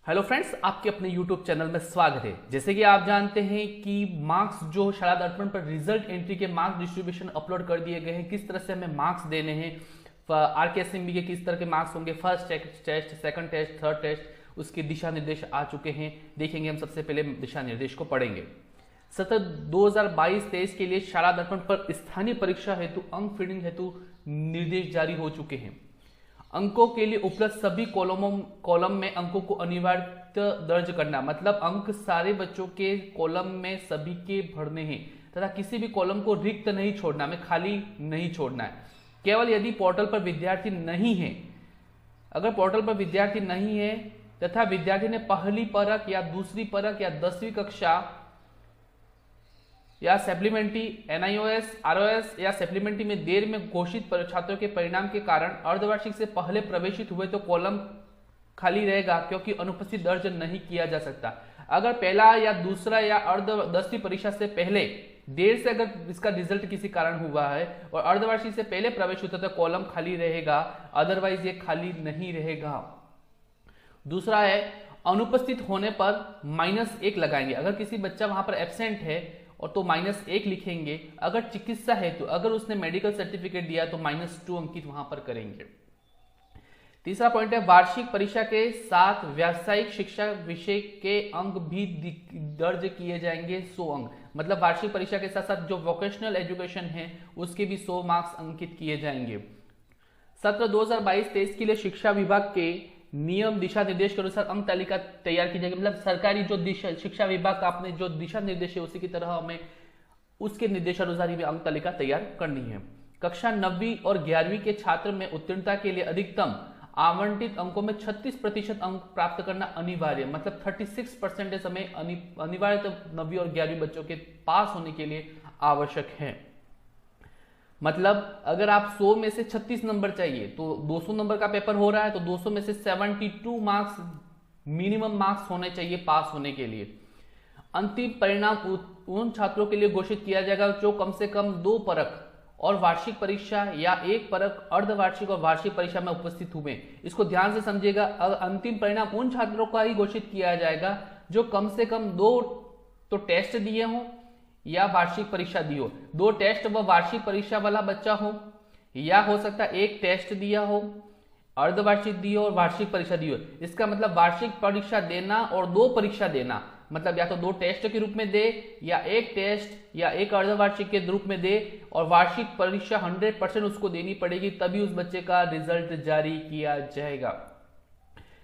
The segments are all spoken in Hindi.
हेलो फ्रेंड्स, आपके अपने यूट्यूब चैनल में स्वागत है। जैसे कि आप जानते हैं कि मार्क्स जो शाला दर्पण पर रिजल्ट एंट्री के मार्क्स डिस्ट्रीब्यूशन अपलोड कर दिए गए हैं, किस तरह से हमें मार्क्स देने हैं, आरकेएसएमबी के किस तरह के मार्क्स होंगे, first test, second test, third test, उसके दिशा निर्देश आ चुके हैं। देखेंगे हम सबसे पहले दिशा निर्देश को पढ़ेंगे। सत्र 2022-23 के लिए शाला दर्पण पर स्थानीय परीक्षा हेतु अंक फीडिंग हेतु निर्देश जारी हो चुके हैं। अंकों के लिए उपलब्ध सभी कॉलम में अंकों को अनिवार्य दर्ज करना, मतलब अंक सारे बच्चों के कॉलम में सभी के भरने हैं तथा किसी भी कॉलम को रिक्त नहीं छोड़ना, में खाली नहीं छोड़ना है। केवल यदि पोर्टल पर विद्यार्थी नहीं है, अगर पोर्टल पर विद्यार्थी नहीं है तथा विद्यार्थी ने पहली परख या दूसरी परख या 10वीं कक्षा या सप्लीमेंट्री एनआईओएस, आरओएस या सप्लीमेंट्री में देर में घोषित छात्रों के परिणाम के कारण अर्धवार्षिक से पहले प्रवेशित हुए तो कॉलम खाली रहेगा, क्योंकि अनुपस्थित दर्ज नहीं किया जा सकता। अगर पहला या दूसरा या 10वीं परीक्षा से पहले देर से अगर इसका रिजल्ट किसी कारण हुआ है और अर्धवार्षिक से पहले प्रवेश होता तो कॉलम खाली रहेगा, अदरवाइज ये खाली नहीं रहेगा। दूसरा है अनुपस्थित होने पर -1 लगाएंगे। अगर किसी बच्चा वहां पर एब्सेंट है और तो -1 लिखेंगे। अगर चिकित्सा है तो अगर उसने मेडिकल सर्टिफिकेट दिया तो -2 अंकित वहां पर करेंगे। तीसरा पॉइंट है वार्षिक परीक्षा के साथ व्यावसायिक शिक्षा विषय के अंक भी दर्ज किए जाएंगे, 100 अंक। मतलब वार्षिक परीक्षा के साथ साथ जो वोकेशनल एजुकेशन है उसके भी 100 मार्क्स अंकित किए जाएंगे। सत्र 2022-23 के लिए शिक्षा विभाग के नियम दिशा निर्देश के अनुसार अंक तालिका तैयार की जाएगी। मतलब सरकारी जो दिशा शिक्षा विभाग का आपने जो दिशा निर्देश है उसी की तरह हमें उसके निर्देशानुसार ही अंक तालिका तैयार करनी है। कक्षा 9वीं और 11वीं के छात्र में उत्तीर्णता के लिए अधिकतम आवंटित अंकों में 36% अंक प्राप्त करना अनिवार्य, मतलब 36% हमें अनिवार्य 9वीं और 11वीं बच्चों के पास होने के लिए आवश्यक है। मतलब अगर आप 100 में से 36 नंबर चाहिए तो 200 नंबर का पेपर हो रहा है तो 200 में से 72 मार्क्स मिनिमम मार्क्स होने चाहिए पास होने के लिए। अंतिम परिणाम उन छात्रों के लिए घोषित किया जाएगा जो कम से कम 2 परख और वार्षिक परीक्षा या 1 परख अर्धवार्षिक और वार्षिक परीक्षा में उपस्थित हुए। इसको ध्यान से समझिएगा। अंतिम परिणाम उन छात्रों का ही घोषित किया जाएगा जो कम से कम 2 तो टेस्ट दिए हों या वार्षिक परीक्षा दी हो। 2 टेस्ट व वार्षिक परीक्षा वाला बच्चा हो, या हो सकता है 1 टेस्ट दिया हो, अर्धवार्षिक दी हो और वार्षिक परीक्षा दी हो। इसका मतलब वार्षिक परीक्षा देना और 2 परीक्षा देना, मतलब या तो 2 टेस्ट के रूप में दे या 1 टेस्ट या 1 अर्धवार्षिक के रूप में दे, और वार्षिक परीक्षा 100% उसको देनी पड़ेगी, तभी उस बच्चे का रिजल्ट जारी किया जाएगा।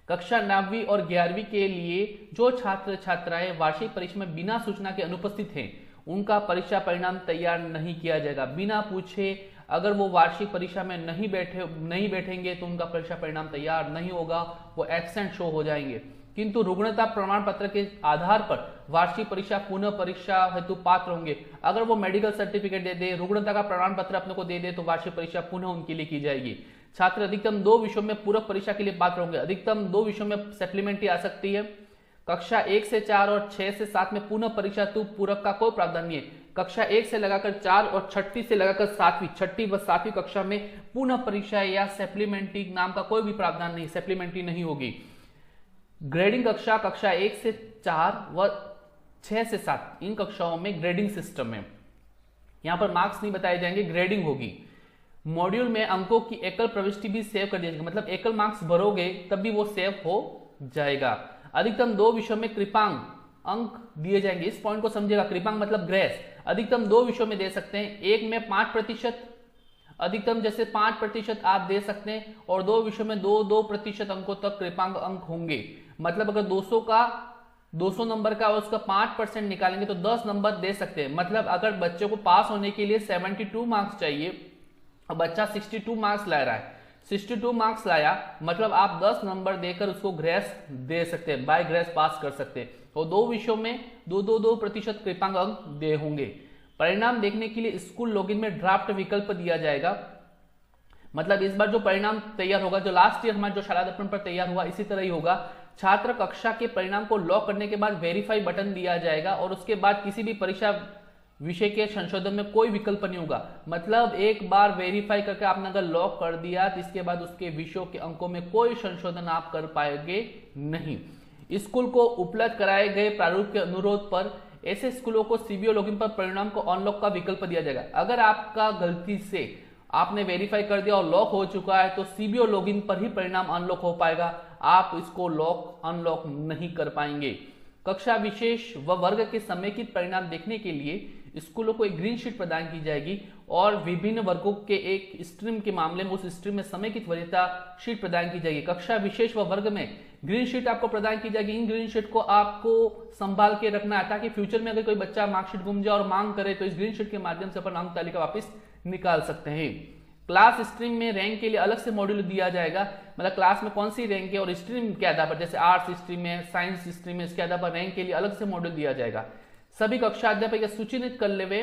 कक्षा 9वीं और 11वीं के लिए जो छात्र छात्राएं वार्षिक परीक्षा में बिना सूचना के अनुपस्थित हैं उनका परीक्षा परिणाम तैयार नहीं किया जाएगा। बिना पूछे अगर वो वार्षिक परीक्षा में नहीं बैठेंगे तो उनका परीक्षा परिणाम तैयार नहीं होगा, वो एब्सेंट शो हो जाएंगे। किंतु रुग्णता प्रमाण पत्र के आधार पर वार्षिक परीक्षा पुनः परीक्षा हेतु पात्र होंगे। अगर वो मेडिकल सर्टिफिकेट दे दे, रुग्णता का प्रमाण पत्र अपने को दे दे तो वार्षिक परीक्षा पुनः उनके लिए की जाएगी। छात्र अधिकतम 2 विषयों में पूरक परीक्षा के लिए पात्र होंगे। अधिकतम 2 विषयों में सप्लीमेंट्री आ सकती है। कक्षा 1 से 4 और 6 से 7 में पुनः परीक्षा हेतु पूरक का कोई प्रावधान नहीं है। कक्षा 1 से लगाकर 4 और 6ठी से लगाकर 6ठी व 7वीं कक्षा में पुनः परीक्षा या सप्लीमेंट्री नाम का कोई भी प्रावधान नहीं, सप्लीमेंट्री नहीं होगी। ग्रेडिंग कक्षा 1 से 4 व 6 से 7 इन कक्षाओं में ग्रेडिंग सिस्टम है। यहां पर मार्क्स नहीं बताए जाएंगे, ग्रेडिंग होगी। मॉड्यूल में अंकों की एकल प्रविष्टि भी सेव कर दिया जाएगा, मतलब एकल मार्क्स भरोगे तब भी वो सेव हो जाएगा। अधिकतम 2 विषयों में कृपांक अंक दिए जाएंगे। इस पॉइंट को समझिएगा। कृपांक मतलब ग्रेस। अधिकतम 2 विषयों में दे सकते हैं, एक में 5%, अधिकतम जैसे 5% आप दे सकते हैं, और 2 विषयों में 2% अंकों तक कृपांक अंक होंगे। मतलब अगर 200 नंबर का उसका 5% निकालेंगे तो 10 नंबर दे सकते हैं। मतलब अगर बच्चे को पास होने के लिए 72 मार्क्स चाहिए और बच्चा 62 मार्क्स ला रहा है, 62 मार्क्स लाया, मतलब आप 10 नंबर देकर उसको ग्रेस दे सकते हैं, बाय ग्रेस पास कर सकते हैं। तो 2 विषयों में 2% कृपांक अंक दे होंगे। परिणाम देखने के लिए स्कूल लॉगिन में ड्राफ्ट विकल्प दिया जाएगा। मतलब इस बार जो परिणाम तैयार होगा, जो लास्ट ईयर हमारा जो शाला दर्पण पर तैयार हुआ इसी तरह ही होगा। छात्र कक्षा के परिणाम को लॉक करने के बाद वेरीफाई बटन दिया जाएगा और उसके बाद किसी भी परीक्षा विषय के संशोधन में कोई विकल्प नहीं होगा। मतलब एक बार वेरीफाई करके आपने अगर लॉक कर दिया तो इसके बाद उसके विषयों के अंकों में कोई संशोधन आप कर पाएंगे नहीं। स्कूल को उपलब्ध कराए गए प्रारूप के अनुरोध पर ऐसे स्कूलों को सीबीओ लॉगिन पर परिणाम को अनलॉक का विकल्प दिया जाएगा। अगर आपका गलती से आपने वेरीफाई कर दिया और लॉक हो चुका है तो सीबीओ लॉगिन पर ही परिणाम अनलॉक हो पाएगा, आप इसको लॉक अनलॉक नहीं कर पाएंगे। कक्षा विशेष व वर्ग के समेकित परिणाम देखने के लिए स्कूलों को एक ग्रीन शीट प्रदान की जाएगी और विभिन्न वर्गों के एक स्ट्रीम के मामले में उस स्ट्रीम में समेकित वरीयता शीट प्रदान की जाएगी। कक्षा विशेष व वर्ग में ग्रीन शीट आपको प्रदान की जाएगी। इन ग्रीन शीट को आपको संभाल के रखना है ताकि फ्यूचर में अगर कोई बच्चा मार्कशीट गुम जाए और मांग करे तो इस ग्रीन शीट के माध्यम से अपन अंक तालिका वापस निकाल सकते हैं। क्लास स्ट्रीम में रैंक के लिए अलग से मॉड्यूल दिया जाएगा, मतलब क्लास में कौन सी रैंक है और स्ट्रीम के आधार पर, जैसे आर्ट्स स्ट्रीम में, साइंस स्ट्रीम में, इसके आधार पर रैंक के लिए अलग से मॉड्यूल दिया जाएगा। सभी कक्षा अध्यापक सूचित कर लेवे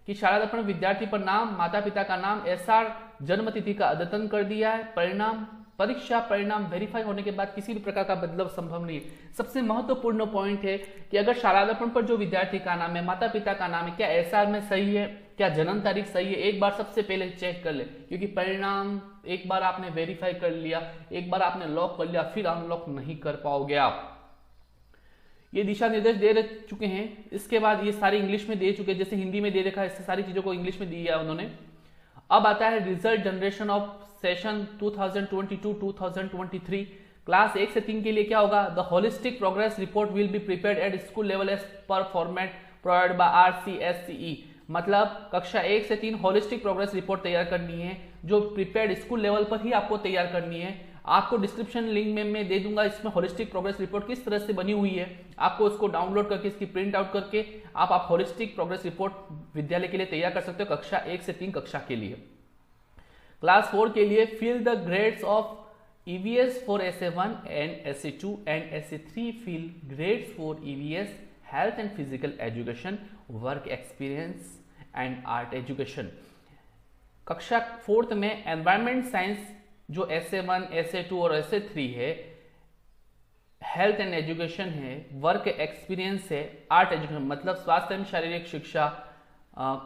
कि शाला दर्पण विद्यार्थी पर नाम, माता पिता का नाम, एसआर, जन्म तिथि का अद्यतन कर दिया है। परिणाम, परीक्षा परिणाम वेरीफाई होने के बाद किसी भी प्रकार का बदलाव संभव नहीं है। सबसे महत्वपूर्ण पॉइंट है कि अगर शाला दर्पण पर जो विद्यार्थी का नाम है, माता पिता का नाम है, क्या एसआर में सही है, क्या जन्म तारीख सही है, एक बार सबसे पहले चेक कर ले, क्योंकि परिणाम एक बार आपने वेरीफाई कर लिया, एक बार आपने लॉक कर लिया, फिर अनलॉक नहीं कर पाओगे आप। ये दिशा निर्देश दे चुके हैं, इसके बाद ये सारी इंग्लिश में दे चुके हैं, जैसे हिंदी में दे रखा है, इससे सारी चीजों को इंग्लिश में दिया है उन्होंने। अब आता है result generation of session 2022-2023। Class 1 से 3 के लिए क्या होगा? The holistic progress report will be prepared at school level as per format provided by RCSCE। मतलब कक्षा 1 से 3 होलिस्टिक प्रोग्रेस रिपोर्ट तैयार करनी है, जो प्रिपेयर्ड स्कूल लेवल पर ही आपको तैयार करनी है। आपको डिस्क्रिप्शन लिंक में मैं दे दूंगा, इसमें होलिस्टिक प्रोग्रेस रिपोर्ट किस तरह से बनी हुई है, आपको उसको डाउनलोड करके इसकी प्रिंट आउट करके आप होलिस्टिक प्रोग्रेस रिपोर्ट विद्यालय के लिए तैयार कर सकते हो कक्षा 1 से 3 कक्षा के लिए। क्लास 4 के लिए fill the grades of EVS for SA1 and SA2 and SA3, fill grades for EVS health and physical education, work experience and art education। कक्षा 4th में एनवायरमेंट साइंस जो SA1, SA2 और SA3 है, हेल्थ एंड एजुकेशन है, वर्क एक्सपीरियंस है, आर्ट एजुकेशन मतलब स्वास्थ्य एवं शारीरिक शिक्षा,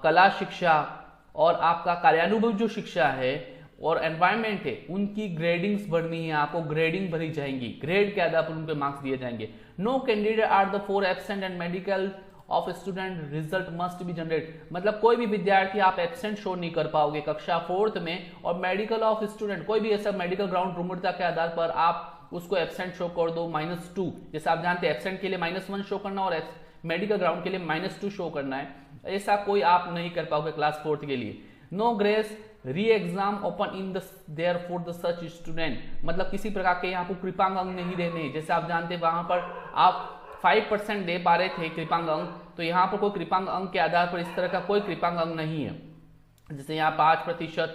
कला शिक्षा और आपका कार्यानुभव जो शिक्षा है और एनवायरमेंट है, उनकी ग्रेडिंग्स बढ़नी है, आपको ग्रेडिंग भरी जाएंगी, ग्रेड के आधार पर उनके मार्क्स दिए जाएंगे। No candidate are the 4 absent and medical of student result must be generate. मतलब कोई भी विद्यार्थी आप एब्सेंट शो नहीं कर पाओगे कक्षा 4th में, और मेडिकल ऑफ स्टूडेंट कोई भी ऐसा मेडिकल ग्राउंड रूमरता के आधार पर आप उसको एब्सेंट शो कर दो -2। जैसे आप जानते हैं एब्सेंट के लिए -1 शो करना और मेडिकल ग्राउंड के लिए -2 शो करना है, ऐसा कोई आप नहीं कर पाओगे क्लास 4th के लिए। No grace re exam open in there for the such student, मतलब किसी प्रकार के यहाँ पर कृपांक अंक नहीं देने। जैसे आप जानते हैं वहां पर आप 5% दे पा रहे थे कृपांक अंक, तो यहाँ पर कोई कृपांक अंक के आधार पर इस तरह का कोई कृपांक अंक नहीं है। जैसे यहाँ 5%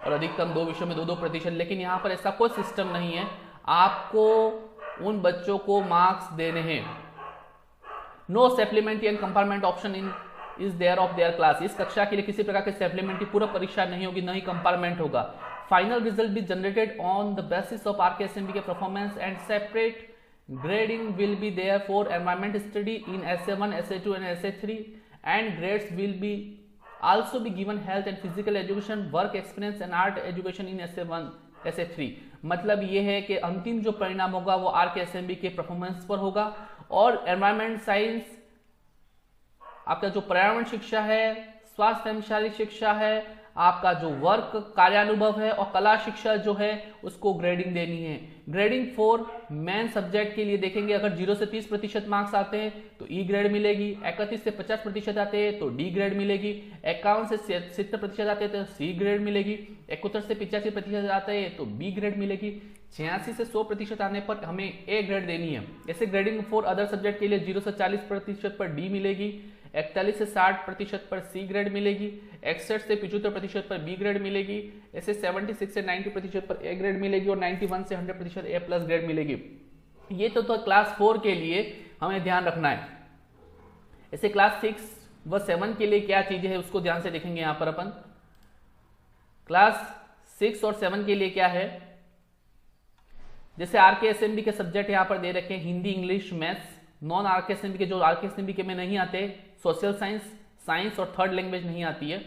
और अधिकतम 2 विषयों में 2-2%, लेकिन यहाँ पर ऐसा कोई सिस्टम नहीं है, आपको उन बच्चों को मार्क्स देने हैं। No supplementary and compartment option in is there of their class. इस कक्षा के लिए किसी प्रकार के सप्लीमेंट्री पूरक परीक्षा नहीं होगी, न ही कंपार्टमेंट होगा। Final result be generated on the basis of RKSMB के performance and separate grading will be there for environment study in SA1, SA2 and SA3, and grades will be also be given health and physical education, work experience and art education in SA1, SA3। मतलब ये है कि अंतिम जो परिणाम होगा वो RKSMB के परफॉर्मेंस पर होगा, और एनवायरमेंट साइंस आपका जो पर्यावरण शिक्षा है, स्वास्थ्य एवं शारीरिक शिक्षा है, आपका जो वर्क कार्यानुभव है और कला शिक्षा जो है उसको ग्रेडिंग देनी है। ग्रेडिंग फॉर मेन सब्जेक्ट के लिए देखेंगे, अगर 0 से 30% मार्क्स आते हैं तो E ग्रेड मिलेगी, 31 से 50% आते हैं तो D ग्रेड मिलेगी, 51 से 70% आते हैं तो C ग्रेड मिलेगी, 71 से 85% आते हैं तो B ग्रेड मिलेगी, 86 से 100% आने पर हमें A ग्रेड देनी है। ऐसे ग्रेडिंग फॉर अदर सब्जेक्ट के लिए 0 से 40% पर D मिलेगी, 41 से 60% पर C ग्रेड मिलेगी, 61 से 75% पर B ग्रेड मिलेगी, ऐसे 76 से 90% पर A ग्रेड मिलेगी और 91 से 100% A+ ग्रेड मिलेगी। ये तो क्लास 4 के लिए हमें ध्यान रखना है। ऐसे क्लास 6 व 7 के लिए क्या चीजें है उसको ध्यान से देखेंगे। यहाँ पर अपन क्लास 6 और 7 के लिए क्या है, जैसे RKSMB के सब्जेक्ट यहाँ पर दे रखे हैं, Hindi, English, maths. Non RKSMB के जो RKSMB के में नहीं आते, सोशल साइंस, साइंस और थर्ड लैंग्वेज नहीं आती है।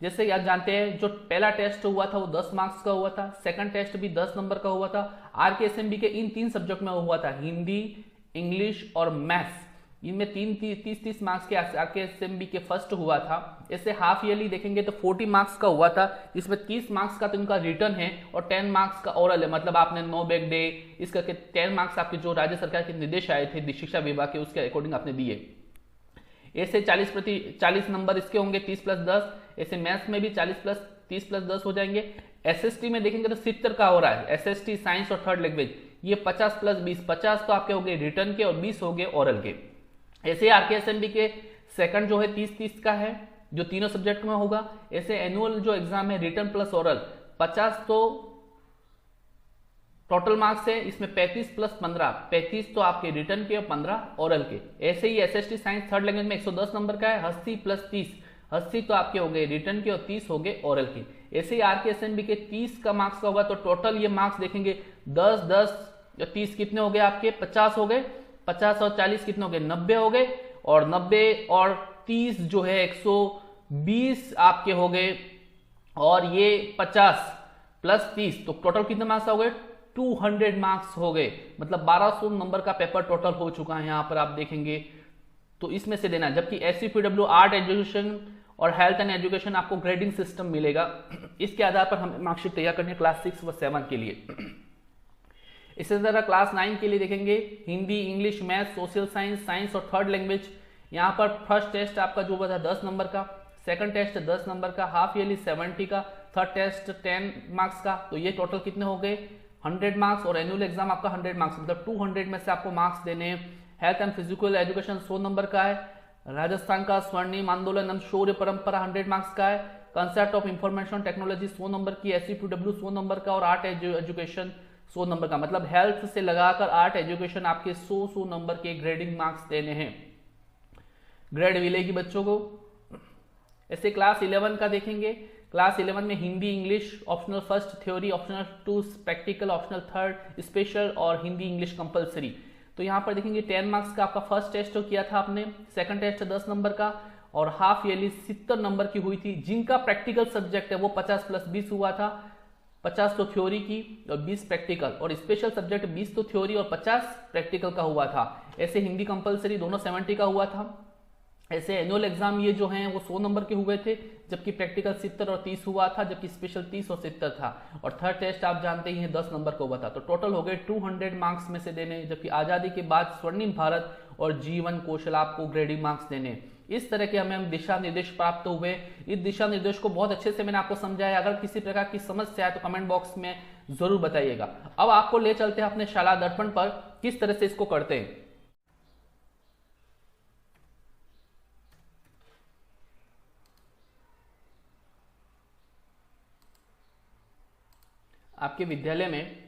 जैसे आप जानते हैं जो पहला टेस्ट हुआ था वो 10 मार्क्स का हुआ था, सेकंड टेस्ट भी 10 नंबर का हुआ था। RKSMB के इन 3 सब्जेक्ट में हुआ था, हिंदी, इंग्लिश और मैथ्स, इनमें 30 मार्क्स के आरकेएसएमबी के फर्स्ट हुआ था। ऐसे हाफ ईयरली देखेंगे तो 40 मार्क्स का हुआ था, इसमें 30 मार्क्स का तो इनका रिटर्न है और 10 मार्क्स का ओरल है, मतलब आपने नो बैक डे इस करके 10 मार्क्स आपके जो राज्य सरकार के निर्देश आए थे शिक्षा विभाग के, उसके अकॉर्डिंग आपने दिए। ऐसे 40 नंबर इसके होंगे 30+10, ऐसे मैथ्स में भी 30+10 हो जाएंगे। एसएसटी में देखेंगे तो 70 का हो रहा है, एसएसटी साइंस और थर्ड लैंग्वेज, ये 50+20, 50 तो आपके हो गए रिटर्न के और 20 हो गए ओरल के। ऐसे आरकेएसएमबी के सेकंड जो है 30 का है, जो तीनों सब्जेक्ट में होगा। ऐसे एनुअल जो एग्जाम है रिटर्न प्लस ओरल 50 तो टोटल मार्क्स है, इसमें 35+15, 35 तो आपके रिटर्न के और 15 ओरल के। ऐसे ही एसएसटी साइंस थर्ड लैंग्वेज में 110 नंबर का है, 80+30, 80 तो आपके हो गए रिटर्न के और 30 हो गए ओरल के। ऐसे ही आरकेएसएमबी के 30 का मार्क्स का होगा तो टोटल ये मार्क्स देखेंगे 10 या 30 कितने हो गए आपके 50 हो गए, 50 और 40 कितने हो गए 90 हो गए, और 90 और 30 जो है 120 आपके हो गए, और ये 50+30 तो टोटल कितने मार्क्स हो गए 200 मार्क्स हो गए, मतलब 1200 नंबर का पेपर टोटल हो चुका है। यहां पर आप देखेंगे तो इसमें से देना, जबकि एससीपीडब्ल्यू आर्ट एजुकेशन और हेल्थ एंड एजुकेशन आपको ग्रेडिंग सिस्टम मिलेगा, इसके आधार पर हमें मार्कशीट तैयार करनी है क्लास 6 व 7 के लिए। इसी तरह क्लास 9 के लिए देखेंगे Hindi, English, math, social science, science और थर्ड लैंग्वेज। यहाँ पर फर्स्ट टेस्ट आपका जो हुआ था 10 नंबर का, सेकंड टेस्ट 10 नंबर का, हाफ ईयरली 70 का, थर्ड टेस्ट 10 मार्क्स का, तो ये टोटल कितने हो गए 100 मार्क्स, और एनुअल एग्जाम आपका 100 मार्क्स, मतलब 200 में से आपको मार्क्स देने हैं। Health and physical education 100 number का है, राजस्थान का स्वर्णिम आंदोलन एवं शौर्य परंपरा 100 मार्क्स का है, concept of information technology 100 number की, एससीपीडब्ल्यू 100 नंबर का, और आर्ट एजुकेशन 100 नंबर का, मतलब हेल्थ से लगाकर आर्ट एजुकेशन आपके 100 नंबर के ग्रेडिंग मार्क्स देने हैं, ग्रेड मिलेगी बच्चों को। ऐसे क्लास 11 का देखेंगे, क्लास 11 में Hindi, English optional first, theory optional 2, practical optional third, special और हिंदी इंग्लिश कंपलसरी। तो यहाँ पर देखेंगे 10 मार्क्स का आपका फर्स्ट टेस्ट किया था आपने, सेकंड टेस्ट 10 नंबर का, और हाफ ईयरली 70 नंबर की हुई थी। जिनका प्रैक्टिकल सब्जेक्ट है वो 50+20 हुआ था, 50 तो थ्योरी की और 20 प्रैक्टिकल, और स्पेशल सब्जेक्ट 20 तो थ्योरी और 50 प्रैक्टिकल का हुआ था। ऐसे हिंदी कंपलसरी दोनों 70 का हुआ था। ऐसे एनुअल एग्जाम ये जो हैं वो 100 नंबर के हुए थे, जबकि प्रैक्टिकल 70 और 30 हुआ था, जबकि स्पेशल 30 और 70 था, और थर्ड टेस्ट आप जानते ही हैं 10 नंबर का हुआ था। तो टोटल हो गए 200 मार्क्स में से देने, जबकि आजादी के बाद स्वर्णिम भारत और जीवन कौशल आपको ग्रेडिंग मार्क्स देने। इस तरह के हमें दिशा निर्देश प्राप्त हुए। इस दिशा निर्देश को बहुत अच्छे से मैंने आपको समझाया। अगर किसी प्रकार की समस्या है तो कमेंट बॉक्स में जरूर बताइएगा। अब आपको ले चलते हैं अपने शाला दर्पण पर, किस तरह से इसको करते हैं। आपके विद्यालय में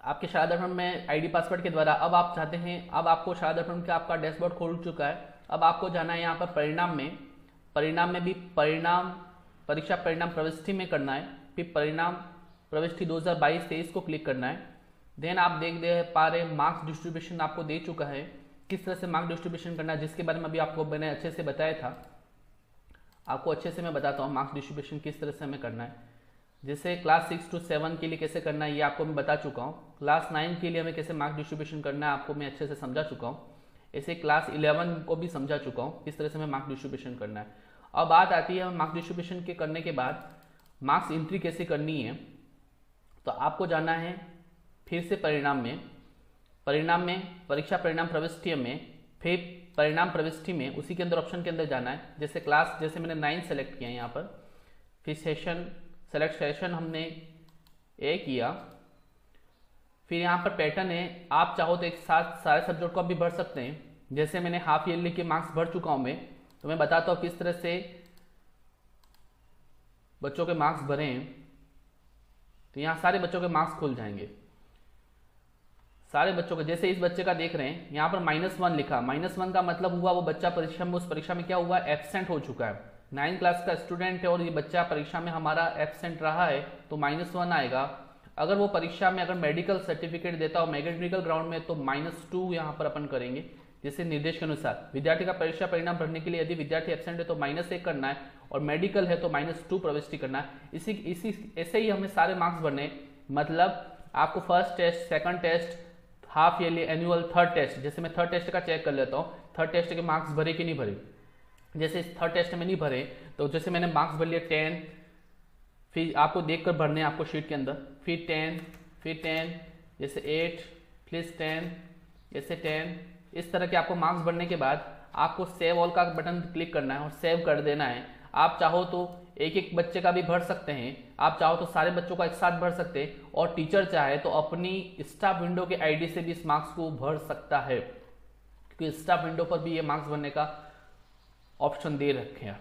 आपके शाला दर्पण में आईडी पासवर्ड के द्वारा अब आप चाहते हैं, अब आपको शाला दर्पण का आपका डैशबोर्ड खोल चुका है। अब आपको जाना है यहाँ पर परिणाम में भी परीक्षा परिणाम प्रविष्टि में करना है, फिर परिणाम प्रविष्टि 2022-23 को क्लिक करना है। देन आप देख पा रहे मार्क्स डिस्ट्रीब्यूशन आपको दे चुका है, किस तरह से मार्क्स डिस्ट्रीब्यूशन करना है, जिसके बारे में अभी आपको मैंने अच्छे से बताया था। आपको अच्छे से मैं बताता हूँ मार्क्स डिस्ट्रीब्यूशन किस तरह से हमें करना है। जैसे क्लास 6 to 7 के लिए कैसे करना है ये आपको मैं बता चुका हूँ। क्लास 9 के लिए हमें कैसे मार्क्स डिस्ट्रीब्यूशन करना है आपको मैं अच्छे से समझा चुका हूँ। ऐसे क्लास 11 को भी समझा चुका हूँ किस तरह से हमें मार्क्स डिस्ट्रीब्यूशन करना है। अब बात आती है मार्क्स डिस्ट्रीब्यूशन के करने के बाद मार्क्स एंट्री कैसे करनी है। तो आपको जाना है फिर से परिणाम में परीक्षा परिणाम प्रविष्टि में, फिर परिणाम प्रविष्टि में उसी के अंदर ऑप्शन के अंदर जाना है। जैसे मैंने 9 सेलेक्ट किया यहाँ पर, फिर सेलेक्ट सेशन हमने ए किया। फिर यहाँ पर पैटर्न है, आप चाहो तो एक साथ सारे सब्जेक्ट को आप भी भर सकते हैं। जैसे मैंने हाफ ईयरली के मार्क्स भर चुका हूं मैं, तो मैं बताता हूँ किस तरह से बच्चों के मार्क्स भरे हैं। तो यहाँ सारे बच्चों के मार्क्स खुल जाएंगे, सारे बच्चों के। जैसे इस बच्चे का देख रहे हैं यहाँ पर -1 लिखा। -1 का मतलब हुआ वो बच्चा परीक्षा में, उस परीक्षा में क्या हुआ, एब्सेंट हो चुका है। 9th क्लास का स्टूडेंट है और ये बच्चा परीक्षा में हमारा एब्सेंट रहा है तो -1 आएगा। अगर वो परीक्षा में अगर मेडिकल सर्टिफिकेट देता हो मेडिकल ग्राउंड में तो -2 यहाँ पर अपन करेंगे। जैसे निर्देश के अनुसार विद्यार्थी का परीक्षा परिणाम भरने के लिए यदि विद्यार्थी एब्सेंट है तो -1 करना है, और मेडिकल है तो -2 प्रविष्टि करना है। ऐसे ही हमें सारे मार्क्स भरने, मतलब आपको first test, second test, half yearly, annual, third test. जैसे मैं थर्ड टेस्ट का चेक कर लेता हूँ, थर्ड टेस्ट के मार्क्स भरे कि नहीं भरे। जैसे इस थर्ड टेस्ट में नहीं भरे तो जैसे मैंने मार्क्स भर लिए 10, फिर आपको देखकर भरने हैं आपको शीट के अंदर, फिर 10, फिर 10, जैसे 8 प्लस 10, जैसे 10। इस तरह के आपको मार्क्स भरने के बाद आपको सेव ऑल का बटन क्लिक करना है और सेव कर देना है। आप चाहो तो एक एक बच्चे का भी भर सकते हैं, आप चाहो तो सारे बच्चों का एक साथ भर सकते हैं, और टीचर चाहे तो अपनी स्टाफ विंडो के आईडी से भी इस मार्क्स को भर सकता है, क्योंकि स्टाफ विंडो पर भी ये मार्क्स भरने का ऑप्शन दे रखे हैं।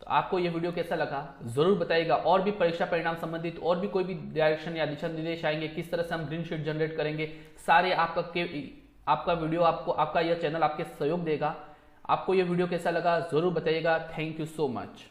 तो आपको ये वीडियो कैसा लगा जरूर बताइएगा। और भी परीक्षा परिणाम संबंधित और भी कोई भी डायरेक्शन या दिशा निर्देश आएंगे, किस तरह से हम ग्रीन शीट जनरेट करेंगे, सारे आपका वीडियो आपका यह चैनल आपके सहयोग देगा। आपको यह वीडियो कैसा लगा जरूर बताइएगा। Thank you so much.